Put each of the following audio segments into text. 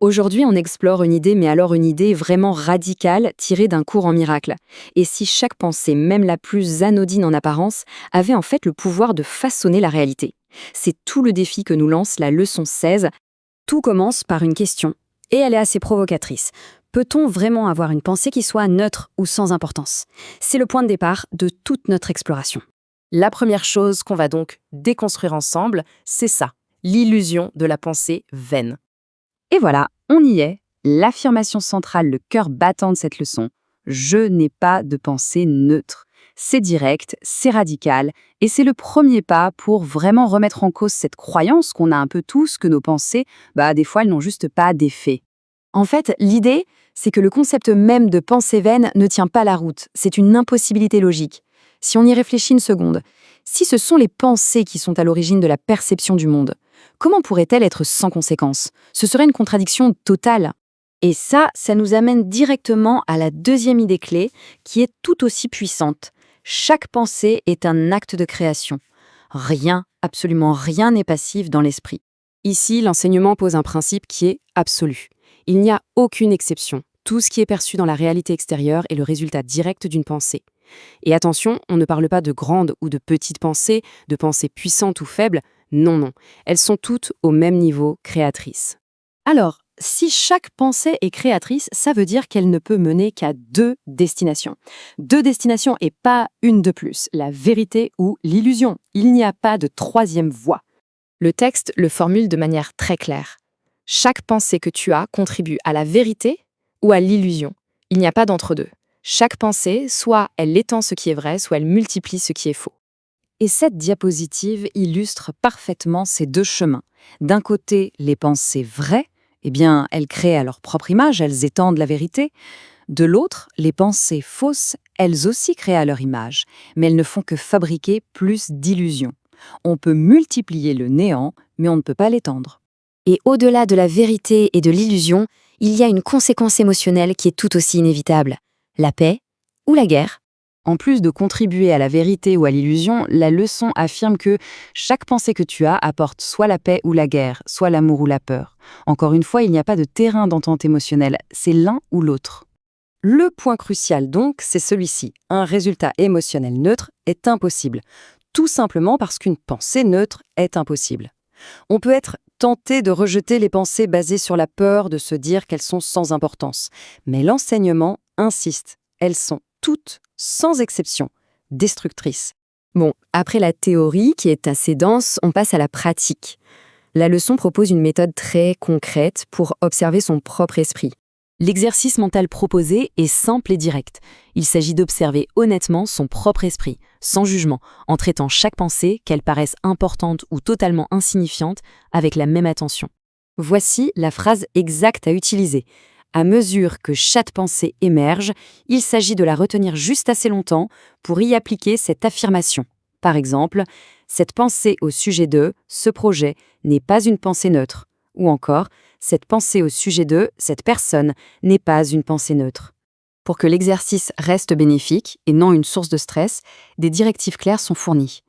Aujourd'hui, on explore une idée, mais alors une idée vraiment radicale, tirée d'un cours en miracle. Et si chaque pensée, même la plus anodine en apparence, avait en fait le pouvoir de façonner la réalité? C'est tout le défi que nous lance la leçon 16. Tout commence par une question, et elle est assez provocatrice. Peut-on vraiment avoir une pensée qui soit neutre ou sans importance? C'est le point de départ de toute notre exploration. La première chose qu'on va donc déconstruire ensemble, c'est ça, l'illusion de la pensée vaine. Et voilà, on y est. L'affirmation centrale, le cœur battant de cette leçon. Je n'ai pas de pensée neutre. C'est direct, c'est radical, et c'est le premier pas pour vraiment remettre en cause cette croyance qu'on a un peu tous que nos pensées, des fois, elles n'ont juste pas d'effet. En fait, l'idée, c'est que le concept même de pensée vaine ne tient pas la route. C'est une impossibilité logique. Si on y réfléchit une seconde, si ce sont les pensées qui sont à l'origine de la perception du monde, comment pourrait-elle être sans conséquence? Ce serait une contradiction totale. Et ça nous amène directement à la deuxième idée clé, qui est tout aussi puissante. Chaque pensée est un acte de création. Rien, absolument rien n'est passif dans l'esprit. Ici, l'enseignement pose un principe qui est absolu. Il n'y a aucune exception. Tout ce qui est perçu dans la réalité extérieure est le résultat direct d'une pensée. Et attention, on ne parle pas de grandes ou de petites pensées, de pensées puissantes ou faibles. Non, non. Elles sont toutes au même niveau créatrices. Alors, si chaque pensée est créatrice, ça veut dire qu'elle ne peut mener qu'à deux destinations. Deux destinations et pas une de plus, la vérité ou l'illusion. Il n'y a pas de troisième voie. Le texte le formule de manière très claire. Chaque pensée que tu as contribue à la vérité ou à l'illusion. Il n'y a pas d'entre-deux. Chaque pensée, soit elle étend ce qui est vrai, soit elle multiplie ce qui est faux. Et cette diapositive illustre parfaitement ces deux chemins. D'un côté, les pensées vraies, elles créent à leur propre image, elles étendent la vérité. De l'autre, les pensées fausses, elles aussi créent à leur image, mais elles ne font que fabriquer plus d'illusions. On peut multiplier le néant, mais on ne peut pas l'étendre. Et au-delà de la vérité et de l'illusion, il y a une conséquence émotionnelle qui est tout aussi inévitable. La paix ou la guerre. En plus de contribuer à la vérité ou à l'illusion, la leçon affirme que chaque pensée que tu as apporte soit la paix ou la guerre, soit l'amour ou la peur. Encore une fois, il n'y a pas de terrain d'entente émotionnelle, c'est l'un ou l'autre. Le point crucial donc, c'est celui-ci. Un résultat émotionnel neutre est impossible, tout simplement parce qu'une pensée neutre est impossible. On peut être tenté de rejeter les pensées basées sur la peur, de se dire qu'elles sont sans importance. Mais l'enseignement insiste, elles sont toutes, sans exception, destructrices. Bon, après la théorie qui est assez dense, on passe à la pratique. La leçon propose une méthode très concrète pour observer son propre esprit. L'exercice mental proposé est simple et direct. Il s'agit d'observer honnêtement son propre esprit, sans jugement, en traitant chaque pensée, qu'elle paraisse importante ou totalement insignifiante, avec la même attention. Voici la phrase exacte à utiliser. À mesure que chaque pensée émerge, il s'agit de la retenir juste assez longtemps pour y appliquer cette affirmation. Par exemple, cette pensée au sujet de ce projet n'est pas une pensée neutre. Ou encore, cette pensée au sujet de cette personne n'est pas une pensée neutre. Pour que l'exercice reste bénéfique et non une source de stress, des directives claires sont fournies.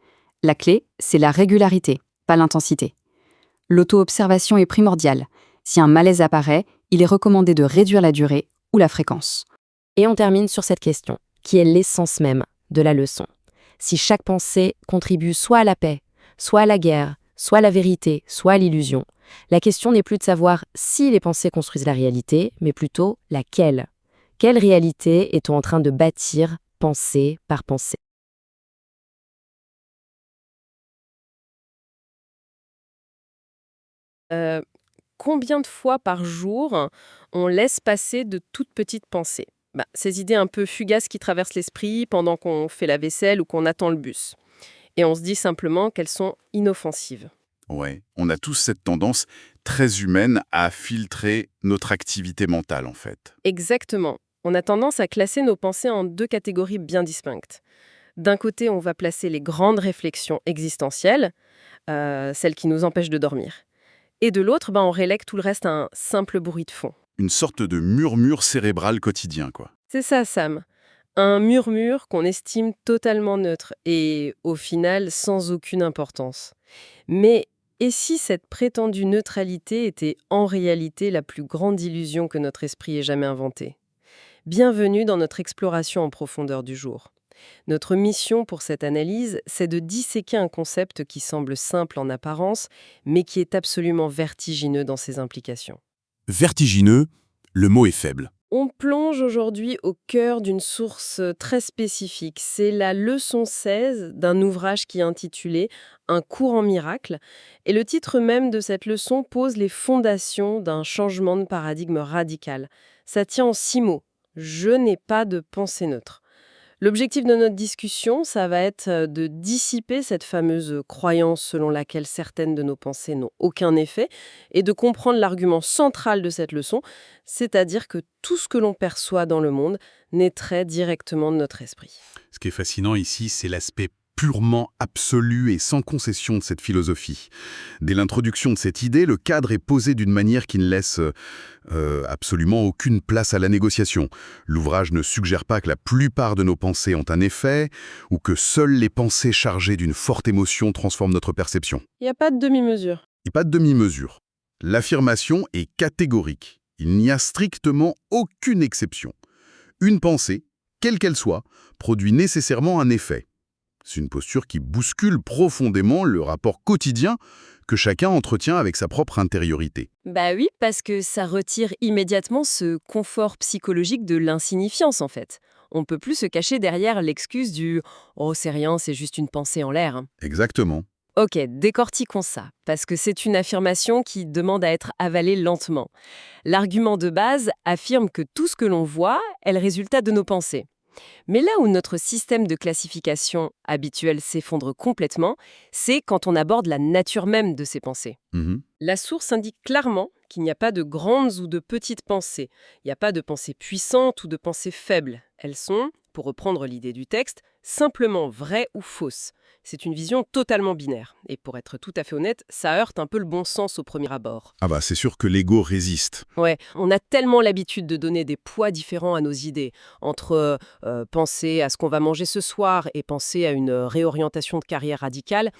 La clé, c'est la régularité, pas l'intensité. L'auto-observation est primordiale. Si un malaise apparaît, il est recommandé de réduire la durée ou la fréquence. Et on termine sur cette question, qui est l'essence même de la leçon. Si chaque pensée contribue soit à la paix, soit à la guerre, soit à la vérité, soit à l'illusion, la question n'est plus de savoir si les pensées construisent la réalité, mais plutôt laquelle. Quelle réalité est-on en train de bâtir, pensée par pensée? Combien de fois par jour on laisse passer de toutes petites pensées? Ces idées un peu fugaces qui traversent l'esprit pendant qu'on fait la vaisselle ou qu'on attend le bus. Et on se dit simplement qu'elles sont inoffensives. Ouais, on a tous cette tendance très humaine à filtrer notre activité mentale, en fait. Exactement. On a tendance à classer nos pensées en deux catégories bien distinctes. D'un côté, on va placer les grandes réflexions existentielles, celles qui nous empêchent de dormir. Et de l'autre, on relègue tout le reste à un simple bruit de fond. Une sorte de murmure cérébral quotidien, quoi. C'est ça, Sam. Un murmure qu'on estime totalement neutre et, au final, sans aucune importance. Mais Et si cette prétendue neutralité était en réalité la plus grande illusion que notre esprit ait jamais inventée? Bienvenue dans notre exploration en profondeur du jour. Notre mission pour cette analyse, c'est de disséquer un concept qui semble simple en apparence, mais qui est absolument vertigineux dans ses implications. Vertigineux, le mot est faible. On plonge aujourd'hui au cœur d'une source très spécifique. C'est la leçon 16 d'un ouvrage qui est intitulé Un cours en miracle. Et le titre même de cette leçon pose les fondations d'un changement de paradigme radical. Ça tient en 6 mots. Je n'ai pas de pensée neutre. L'objectif de notre discussion, ça va être de dissiper cette fameuse croyance selon laquelle certaines de nos pensées n'ont aucun effet et de comprendre l'argument central de cette leçon, c'est-à-dire que tout ce que l'on perçoit dans le monde naîtrait directement de notre esprit. Ce qui est fascinant ici, c'est l'aspect purement absolu et sans concession de cette philosophie. Dès l'introduction de cette idée, le cadre est posé d'une manière qui ne laisse absolument aucune place à la négociation. L'ouvrage ne suggère pas que la plupart de nos pensées ont un effet, ou que seules les pensées chargées d'une forte émotion transforment notre perception. Il n'y a pas de demi-mesure. Et pas de demi-mesure. L'affirmation est catégorique. Il n'y a strictement aucune exception. Une pensée, quelle qu'elle soit, produit nécessairement un effet. C'est une posture qui bouscule profondément le rapport quotidien que chacun entretient avec sa propre intériorité. Bah oui, parce que ça retire immédiatement ce confort psychologique de l'insignifiance en fait. On peut plus se cacher derrière l'excuse du « oh c'est rien, c'est juste une pensée en l'air ». Exactement. Ok, décortiquons ça, parce que c'est une affirmation qui demande à être avalée lentement. L'argument de base affirme que tout ce que l'on voit est le résultat de nos pensées. Mais là où notre système de classification habituel s'effondre complètement, c'est quand on aborde la nature même de ces pensées. La source indique clairement qu'il n'y a pas de grandes ou de petites pensées. Il n'y a pas de pensées puissantes ou de pensées faibles. Elles sont, pour reprendre l'idée du texte, simplement vraies ou fausses. C'est une vision totalement binaire. Et pour être tout à fait honnête, ça heurte un peu le bon sens au premier abord. Ah bah c'est sûr que l'ego résiste. Ouais, on a tellement l'habitude de donner des poids différents à nos idées, entre penser à ce qu'on va manger ce soir et penser à une réorientation de carrière radicale,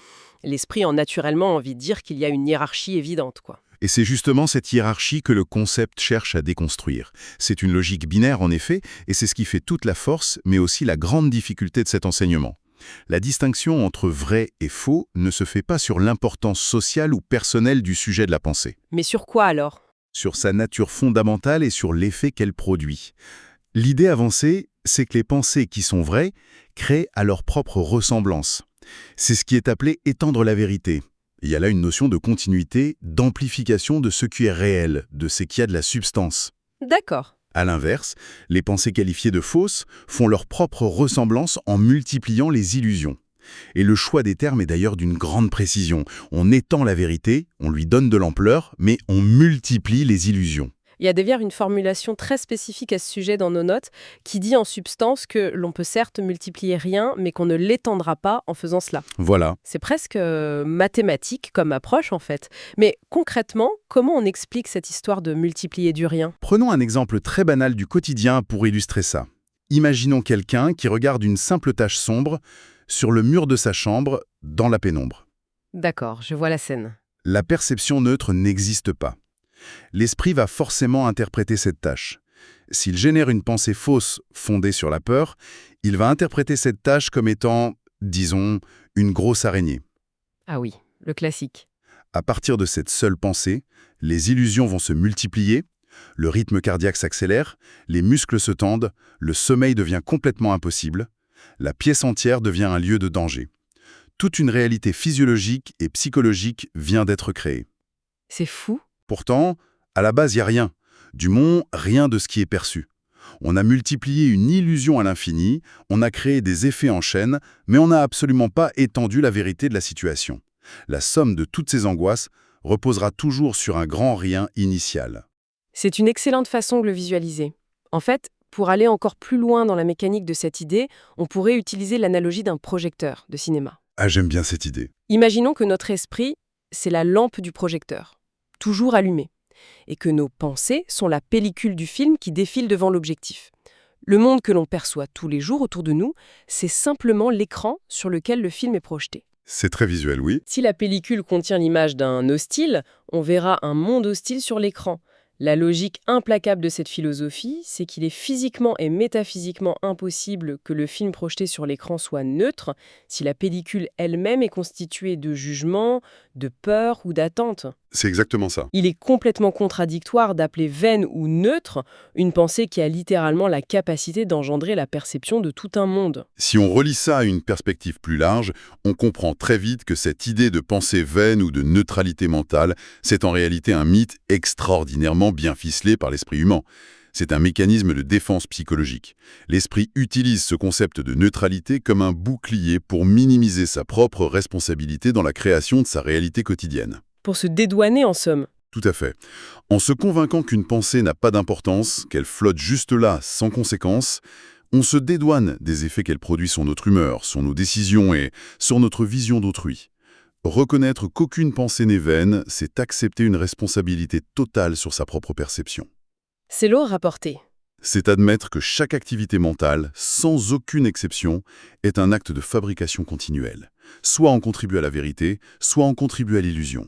l'esprit a naturellement envie de dire qu'il y a une hiérarchie évidente, quoi. Et c'est justement cette hiérarchie que le concept cherche à déconstruire. C'est une logique binaire en effet, et c'est ce qui fait toute la force, mais aussi la grande difficulté de cet enseignement. La distinction entre vrai et faux ne se fait pas sur l'importance sociale ou personnelle du sujet de la pensée. Mais sur quoi alors ? Sur sa nature fondamentale et sur l'effet qu'elle produit. L'idée avancée, c'est que les pensées qui sont vraies créent à leur propre ressemblance. C'est ce qui est appelé étendre la vérité. Il y a là une notion de continuité, d'amplification de ce qui est réel, de ce qui a de la substance. D'accord. À l'inverse, les pensées qualifiées de fausses font leur propre ressemblance en multipliant les illusions. Et le choix des termes est d'ailleurs d'une grande précision. On étend la vérité, on lui donne de l'ampleur, mais on multiplie les illusions. Il y a d'ailleurs une formulation très spécifique à ce sujet dans nos notes qui dit en substance que l'on peut certes multiplier rien, mais qu'on ne l'étendra pas en faisant cela. Voilà. C'est presque mathématique comme approche en fait. Mais concrètement, comment on explique cette histoire de multiplier du rien ? Prenons un exemple très banal du quotidien pour illustrer ça. Imaginons quelqu'un qui regarde une simple tache sombre sur le mur de sa chambre dans la pénombre. D'accord, je vois la scène. La perception neutre n'existe pas. L'esprit va forcément interpréter cette tâche. S'il génère une pensée fausse fondée sur la peur, il va interpréter cette tâche comme étant, disons, une grosse araignée. Ah oui, le classique. À partir de cette seule pensée, les illusions vont se multiplier, le rythme cardiaque s'accélère, les muscles se tendent, le sommeil devient complètement impossible, la pièce entière devient un lieu de danger. Toute une réalité physiologique et psychologique vient d'être créée. C'est fou. Pourtant, à la base, il n'y a rien. Du moins, rien de ce qui est perçu. On a multiplié une illusion à l'infini, on a créé des effets en chaîne, mais on n'a absolument pas étendu la vérité de la situation. La somme de toutes ces angoisses reposera toujours sur un grand rien initial. C'est une excellente façon de le visualiser. En fait, pour aller encore plus loin dans la mécanique de cette idée, on pourrait utiliser l'analogie d'un projecteur de cinéma. Ah, j'aime bien cette idée. Imaginons que notre esprit, c'est la lampe du projecteur, toujours allumée, et que nos pensées sont la pellicule du film qui défile devant l'objectif. Le monde que l'on perçoit tous les jours autour de nous, c'est simplement l'écran sur lequel le film est projeté. C'est très visuel, oui. Si la pellicule contient l'image d'un hostile, on verra un monde hostile sur l'écran. La logique implacable de cette philosophie, c'est qu'il est physiquement et métaphysiquement impossible que le film projeté sur l'écran soit neutre si la pellicule elle-même est constituée de jugements, de peur ou d'attente. C'est exactement ça. Il est complètement contradictoire d'appeler vaine ou neutre une pensée qui a littéralement la capacité d'engendrer la perception de tout un monde. Si on relie ça à une perspective plus large, on comprend très vite que cette idée de pensée vaine ou de neutralité mentale, c'est en réalité un mythe extraordinairement bien ficelé par l'esprit humain. C'est un mécanisme de défense psychologique. L'esprit utilise ce concept de neutralité comme un bouclier pour minimiser sa propre responsabilité dans la création de sa réalité quotidienne. Pour se dédouaner en somme. Tout à fait. En se convainquant qu'une pensée n'a pas d'importance, qu'elle flotte juste là, sans conséquence, on se dédouane des effets qu'elle produit sur notre humeur, sur nos décisions et sur notre vision d'autrui. Reconnaître qu'aucune pensée n'est vaine, c'est accepter une responsabilité totale sur sa propre perception. C'est lourd à porter. C'est admettre que chaque activité mentale, sans aucune exception, est un acte de fabrication continuelle. Soit on contribue à la vérité, soit on contribue à l'illusion.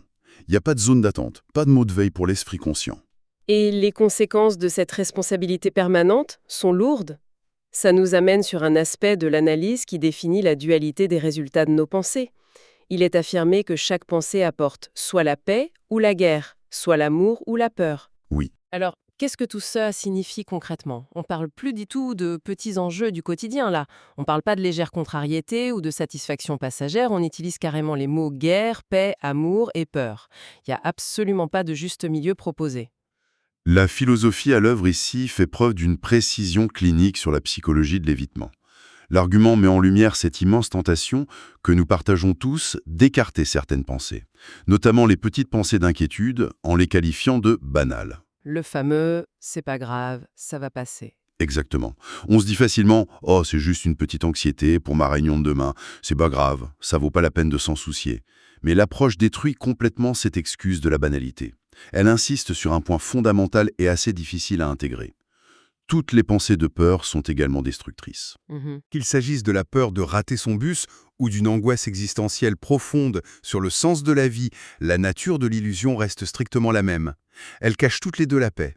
Il n'y a pas de zone d'attente, pas de mot de veille pour l'esprit conscient. Et les conséquences de cette responsabilité permanente sont lourdes. Ça nous amène sur un aspect de l'analyse qui définit la dualité des résultats de nos pensées. Il est affirmé que chaque pensée apporte soit la paix ou la guerre, soit l'amour ou la peur. Oui. Alors, qu'est-ce que tout ça signifie concrètement? On parle plus du tout de petits enjeux du quotidien, là. On parle pas de légère contrariété ou de satisfaction passagère, on utilise carrément les mots guerre, paix, amour et peur. Il n'y a absolument pas de juste milieu proposé. La philosophie à l'œuvre ici fait preuve d'une précision clinique sur la psychologie de l'évitement. L'argument met en lumière cette immense tentation que nous partageons tous d'écarter certaines pensées, notamment les petites pensées d'inquiétude, en les qualifiant de banales. Le fameux « c'est pas grave, ça va passer ». Exactement. On se dit facilement « Oh, c'est juste une petite anxiété pour ma réunion de demain, c'est pas grave, ça vaut pas la peine de s'en soucier ». Mais l'approche détruit complètement cette excuse de la banalité. Elle insiste sur un point fondamental et assez difficile à intégrer. Toutes les pensées de peur sont également destructrices. Qu'il s'agisse de la peur de rater son bus ou d'une angoisse existentielle profonde sur le sens de la vie, la nature de l'illusion reste strictement la même. Elles cachent toutes les deux la paix.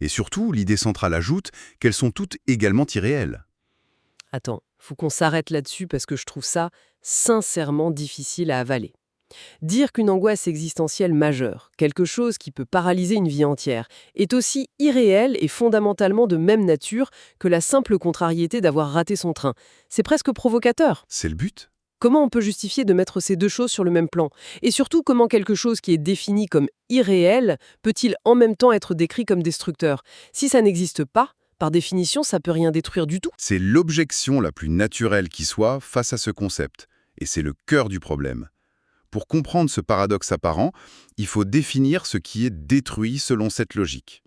Et surtout, l'idée centrale ajoute qu'elles sont toutes également irréelles. Attends, faut qu'on s'arrête là-dessus parce que je trouve ça sincèrement difficile à avaler. Dire qu'une angoisse existentielle majeure, quelque chose qui peut paralyser une vie entière, est aussi irréel et fondamentalement de même nature que la simple contrariété d'avoir raté son train. C'est presque provocateur. C'est le but. Comment on peut justifier de mettre ces deux choses sur le même plan? Et surtout, comment quelque chose qui est défini comme irréel peut-il en même temps être décrit comme destructeur? Si ça n'existe pas, par définition, ça peut rien détruire du tout. C'est l'objection la plus naturelle qui soit face à ce concept. Et c'est le cœur du problème. Pour comprendre ce paradoxe apparent, il faut définir ce qui est détruit selon cette logique.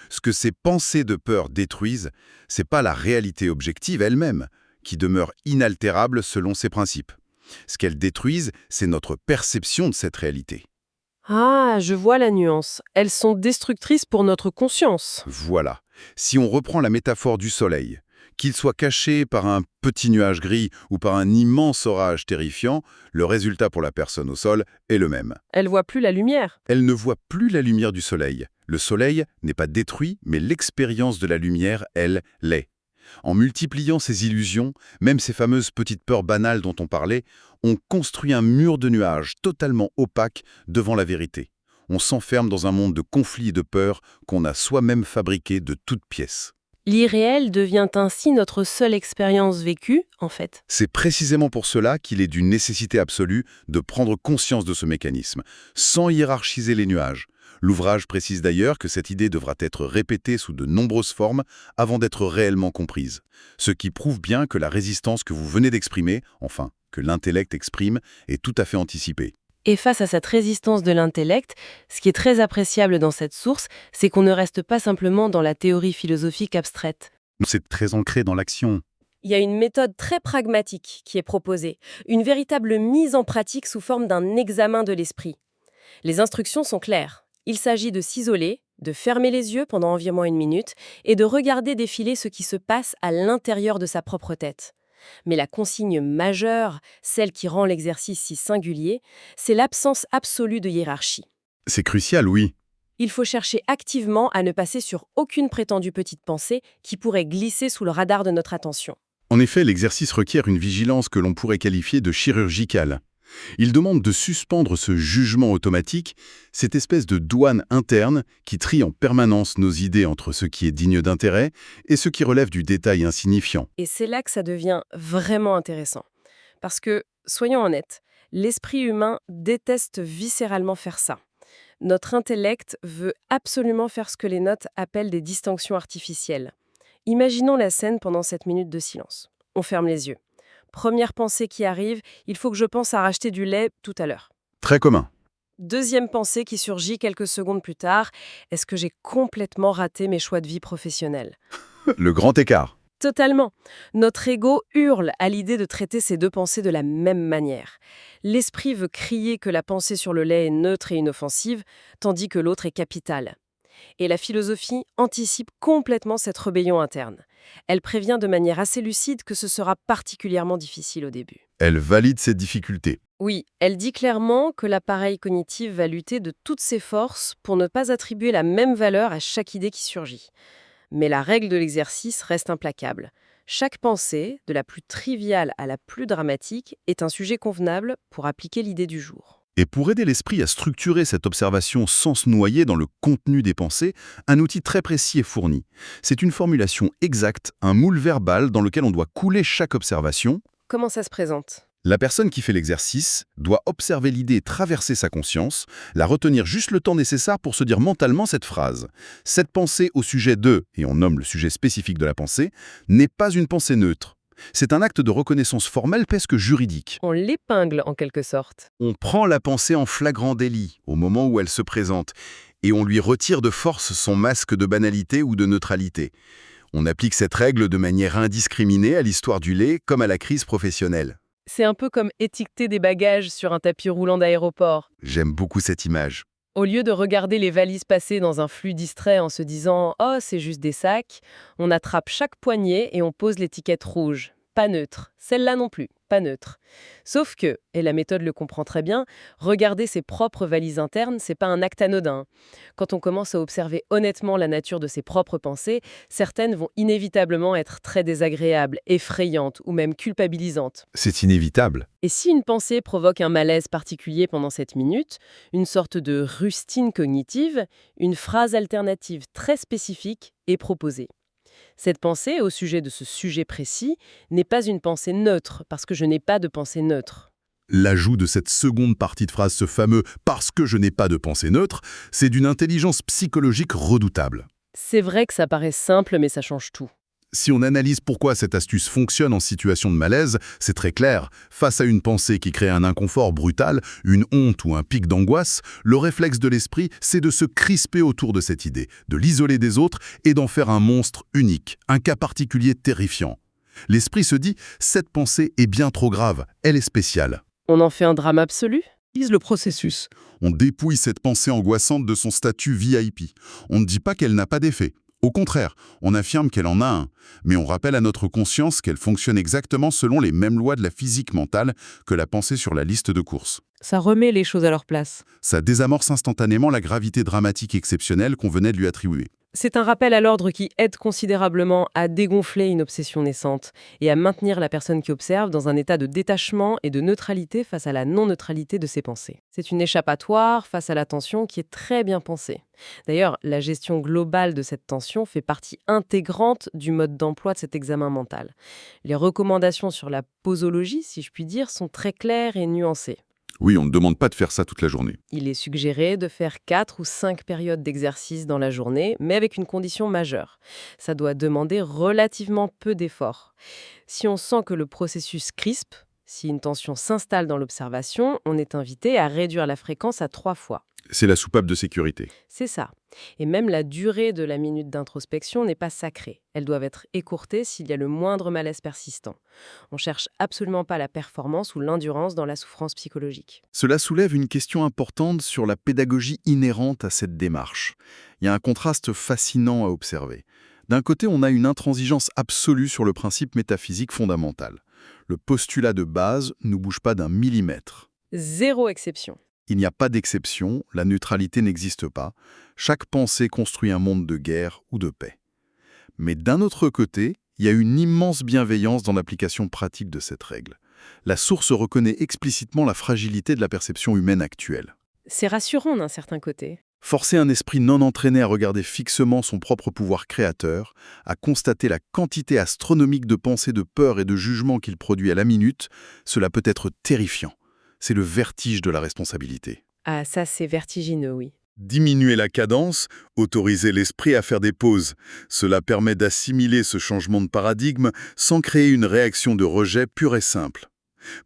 Ce que ces pensées de peur détruisent, c'est pas la réalité objective elle-même, qui demeure inaltérable selon ses principes. Ce qu'elles détruisent, c'est notre perception de cette réalité. Ah, je vois la nuance. Elles sont destructrices pour notre conscience. Voilà. Si on reprend la métaphore du soleil, qu'il soit caché par un petit nuage gris ou par un immense orage terrifiant, le résultat pour la personne au sol est le même. Elle voit plus la lumière. Elle ne voit plus la lumière du soleil. Le soleil n'est pas détruit, mais l'expérience de la lumière, elle, l'est. En multipliant ces illusions, même ces fameuses petites peurs banales dont on parlait, on construit un mur de nuages totalement opaque devant la vérité. On s'enferme dans un monde de conflits et de peurs qu'on a soi-même fabriqué de toutes pièces. L'irréel devient ainsi notre seule expérience vécue, en fait. C'est précisément pour cela qu'il est d'une nécessité absolue de prendre conscience de ce mécanisme, sans hiérarchiser les nuages. L'ouvrage précise d'ailleurs que cette idée devra être répétée sous de nombreuses formes avant d'être réellement comprise. Ce qui prouve bien que la résistance que vous venez d'exprimer, enfin, que l'intellect exprime, est tout à fait anticipée. Et face à cette résistance de l'intellect, ce qui est très appréciable dans cette source, c'est qu'on ne reste pas simplement dans la théorie philosophique abstraite. C'est très ancré dans l'action. Il y a une méthode très pragmatique qui est proposée, une véritable mise en pratique sous forme d'un examen de l'esprit. Les instructions sont claires. Il s'agit de s'isoler, de fermer les yeux pendant environ 1 minute et de regarder défiler ce qui se passe à l'intérieur de sa propre tête. Mais la consigne majeure, celle qui rend l'exercice si singulier, c'est l'absence absolue de hiérarchie. C'est crucial, oui. Il faut chercher activement à ne passer sur aucune prétendue petite pensée qui pourrait glisser sous le radar de notre attention. En effet, l'exercice requiert une vigilance que l'on pourrait qualifier de chirurgicale. Il demande de suspendre ce jugement automatique, cette espèce de douane interne qui trie en permanence nos idées entre ce qui est digne d'intérêt et ce qui relève du détail insignifiant. Et c'est là que ça devient vraiment intéressant. Parce que, soyons honnêtes, l'esprit humain déteste viscéralement faire ça. Notre intellect veut absolument faire ce que les notes appellent des distinctions artificielles. Imaginons la scène pendant cette minute de silence. On ferme les yeux. Première pensée qui arrive, il faut que je pense à racheter du lait tout à l'heure. Très commun. Deuxième pensée qui surgit quelques secondes plus tard, est-ce que j'ai complètement raté mes choix de vie professionnels ? Le grand écart. Totalement. Notre ego hurle à l'idée de traiter ces deux pensées de la même manière. L'esprit veut crier que la pensée sur le lait est neutre et inoffensive, tandis que l'autre est capitale. Et la philosophie anticipe complètement cette rébellion interne. Elle prévient de manière assez lucide que ce sera particulièrement difficile au début. Elle valide cette difficulté. Oui, elle dit clairement que l'appareil cognitif va lutter de toutes ses forces pour ne pas attribuer la même valeur à chaque idée qui surgit. Mais la règle de l'exercice reste implacable. Chaque pensée, de la plus triviale à la plus dramatique, est un sujet convenable pour appliquer l'idée du jour. Et pour aider l'esprit à structurer cette observation sans se noyer dans le contenu des pensées, un outil très précis est fourni. C'est une formulation exacte, un moule verbal dans lequel on doit couler chaque observation. Comment ça se présente ? La personne qui fait l'exercice doit observer l'idée traverser sa conscience, la retenir juste le temps nécessaire pour se dire mentalement cette phrase. Cette pensée au sujet de, et on nomme le sujet spécifique de la pensée, n'est pas une pensée neutre. C'est un acte de reconnaissance formelle presque juridique. On l'épingle en quelque sorte. On prend la pensée en flagrant délit au moment où elle se présente et on lui retire de force son masque de banalité ou de neutralité. On applique cette règle de manière indiscriminée à l'histoire du lait comme à la crise professionnelle. C'est un peu comme étiqueter des bagages sur un tapis roulant d'aéroport. J'aime beaucoup cette image. Au lieu de regarder les valises passer dans un flux distrait en se disant « Oh, c'est juste des sacs », on attrape chaque poignée et on pose l'étiquette rouge. Pas neutre. Celle-là non plus, pas neutre. Sauf que, et la méthode le comprend très bien, regarder ses propres valises internes, c'est pas un acte anodin. Quand on commence à observer honnêtement la nature de ses propres pensées, certaines vont inévitablement être très désagréables, effrayantes ou même culpabilisantes. C'est inévitable. Et si une pensée provoque un malaise particulier pendant cette minute, une sorte de rustine cognitive, une phrase alternative très spécifique est proposée. Cette pensée, au sujet de ce sujet précis, n'est pas une pensée neutre, parce que je n'ai pas de pensée neutre. L'ajout de cette seconde partie de phrase, ce fameux « parce que je n'ai pas de pensée neutre », c'est d'une intelligence psychologique redoutable. C'est vrai que ça paraît simple, mais ça change tout. Si on analyse pourquoi cette astuce fonctionne en situation de malaise, c'est très clair. Face à une pensée qui crée un inconfort brutal, une honte ou un pic d'angoisse, le réflexe de l'esprit, c'est de se crisper autour de cette idée, de l'isoler des autres et d'en faire un monstre unique, un cas particulier terrifiant. L'esprit se dit « cette pensée est bien trop grave, elle est spéciale ». On en fait un drame absolu ? Le processus. On dépouille cette pensée angoissante de son statut VIP. On ne dit pas qu'elle n'a pas d'effet. Au contraire, on affirme qu'elle en a un, mais on rappelle à notre conscience qu'elle fonctionne exactement selon les mêmes lois de la physique mentale que la pensée sur la liste de courses. Ça remet les choses à leur place. Ça désamorce instantanément la gravité dramatique exceptionnelle qu'on venait de lui attribuer. C'est un rappel à l'ordre qui aide considérablement à dégonfler une obsession naissante et à maintenir la personne qui observe dans un état de détachement et de neutralité face à la non-neutralité de ses pensées. C'est une échappatoire face à la tension qui est très bien pensée. D'ailleurs, la gestion globale de cette tension fait partie intégrante du mode d'emploi de cet examen mental. Les recommandations sur la posologie, si je puis dire, sont très claires et nuancées. Oui, on ne demande pas de faire ça toute la journée. Il est suggéré de faire 4 ou 5 périodes d'exercice dans la journée, mais avec une condition majeure. Ça doit demander relativement peu d'efforts. Si on sent que le processus crispe, si une tension s'installe dans l'observation, on est invité à réduire la fréquence à 3 fois. C'est la soupape de sécurité. C'est ça. Et même la durée de la minute d'introspection n'est pas sacrée. Elles doivent être écourtées s'il y a le moindre malaise persistant. On ne cherche absolument pas la performance ou l'endurance dans la souffrance psychologique. Cela soulève une question importante sur la pédagogie inhérente à cette démarche. Il y a un contraste fascinant à observer. D'un côté, on a une intransigeance absolue sur le principe métaphysique fondamental. Le postulat de base ne bouge pas d'un millimètre. Zéro exception. Il n'y a pas d'exception, la neutralité n'existe pas. Chaque pensée construit un monde de guerre ou de paix. Mais d'un autre côté, il y a une immense bienveillance dans l'application pratique de cette règle. La source reconnaît explicitement la fragilité de la perception humaine actuelle. C'est rassurant d'un certain côté. Forcer un esprit non entraîné à regarder fixement son propre pouvoir créateur, à constater la quantité astronomique de pensées, de peur et de jugement qu'il produit à la minute, cela peut être terrifiant. C'est le vertige de la responsabilité. Ah, ça c'est vertigineux, oui. Diminuer la cadence, autoriser l'esprit à faire des pauses. Cela permet d'assimiler ce changement de paradigme sans créer une réaction de rejet pure et simple.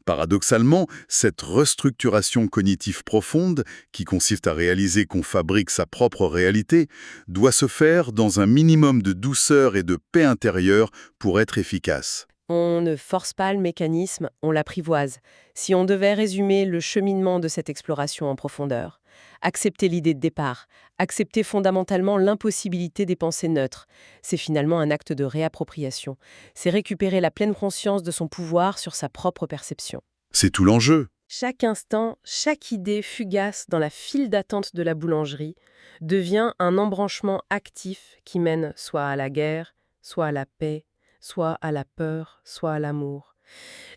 Paradoxalement, cette restructuration cognitive profonde, qui consiste à réaliser qu'on fabrique sa propre réalité, doit se faire dans un minimum de douceur et de paix intérieure pour être efficace. On ne force pas le mécanisme, on l'apprivoise. Si on devait résumer le cheminement de cette exploration en profondeur, accepter l'idée de départ, accepter fondamentalement l'impossibilité des pensées neutres, c'est finalement un acte de réappropriation. C'est récupérer la pleine conscience de son pouvoir sur sa propre perception. C'est tout l'enjeu. Chaque instant, chaque idée fugace dans la file d'attente de la boulangerie devient un embranchement actif qui mène soit à la guerre, soit à la paix, soit à la peur, soit à l'amour.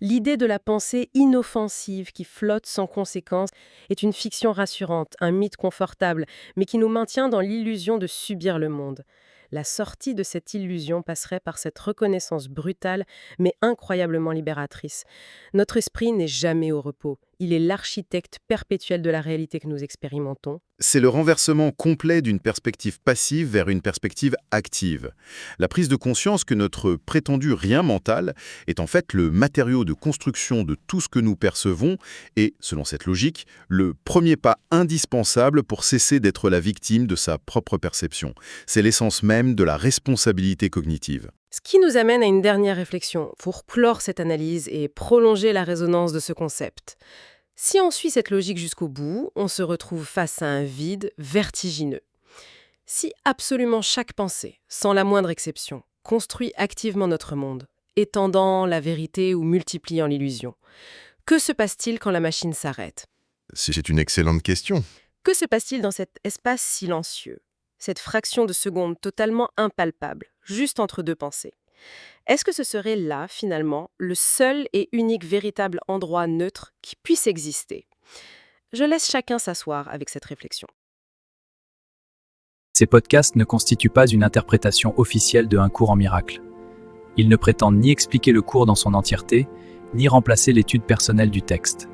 L'idée de la pensée inoffensive qui flotte sans conséquence est une fiction rassurante, un mythe confortable, mais qui nous maintient dans l'illusion de subir le monde. La sortie de cette illusion passerait par cette reconnaissance brutale, mais incroyablement libératrice. Notre esprit n'est jamais au repos. Il est l'architecte perpétuel de la réalité que nous expérimentons. C'est le renversement complet d'une perspective passive vers une perspective active. La prise de conscience que notre prétendu rien mental est en fait le matériau de construction de tout ce que nous percevons et, selon cette logique, le premier pas indispensable pour cesser d'être la victime de sa propre perception. C'est l'essence même de la responsabilité cognitive. Ce qui nous amène à une dernière réflexion pour clore cette analyse et prolonger la résonance de ce concept. Si on suit cette logique jusqu'au bout, on se retrouve face à un vide vertigineux. Si absolument chaque pensée, sans la moindre exception, construit activement notre monde, étendant la vérité ou multipliant l'illusion, que se passe-t-il quand la machine s'arrête ? C'est une excellente question. Que se passe-t-il dans cet espace silencieux ? Cette fraction de seconde totalement impalpable, juste entre deux pensées. Est-ce que ce serait là, finalement, le seul et unique véritable endroit neutre qui puisse exister ? Je laisse chacun s'asseoir avec cette réflexion. Ces podcasts ne constituent pas une interprétation officielle de Un cours en miracle. Ils ne prétendent ni expliquer le cours dans son entièreté, ni remplacer l'étude personnelle du texte.